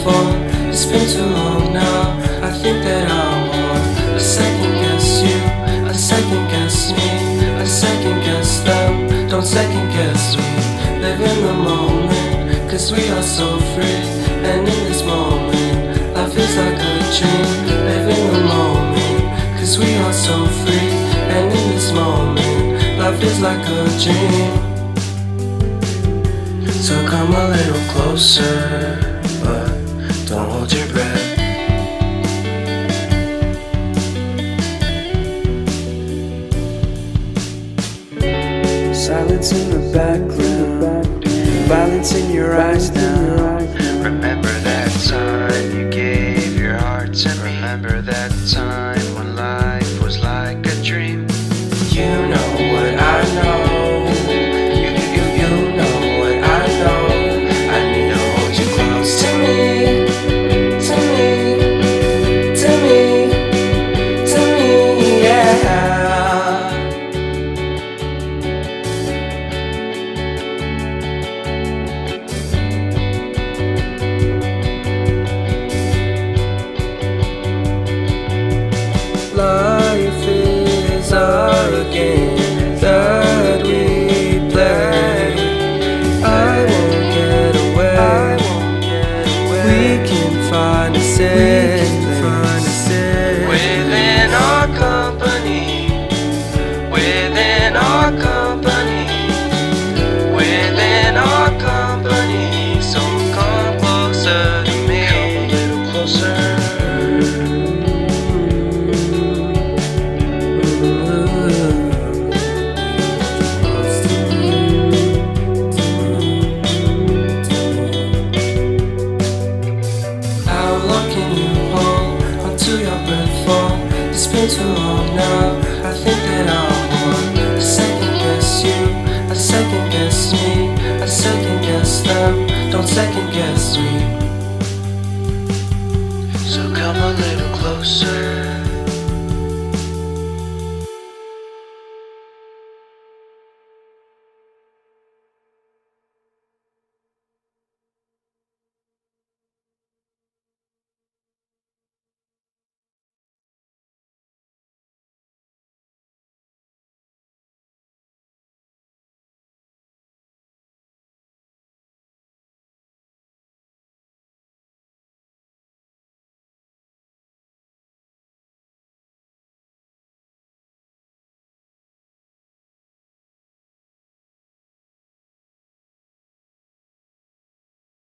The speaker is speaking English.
before. It's been too long now. I think that I'm on. I second guess you, I second guess me, I second guess them. Don't second guess me. Live in the moment, cause we are so free. And in this moment, life is like a dream. Live in the moment, cause we are so free. And in this moment, life is like a dream. So come a little closer, but don't hold your breath. Silence in the background, violence in your eyes now. Remember that time you gave your heart to me. Remember that time when life was like a dream. You know what I know. You know what I know. I need to hold you close to me, to me, to me, to me, yeah. Life is a game that we play. I won't get away. We can find a safe place Within our company, within our company, within our company. So come closer to me, come a little closer. How long can you hold onto your breath for? It's been too long now.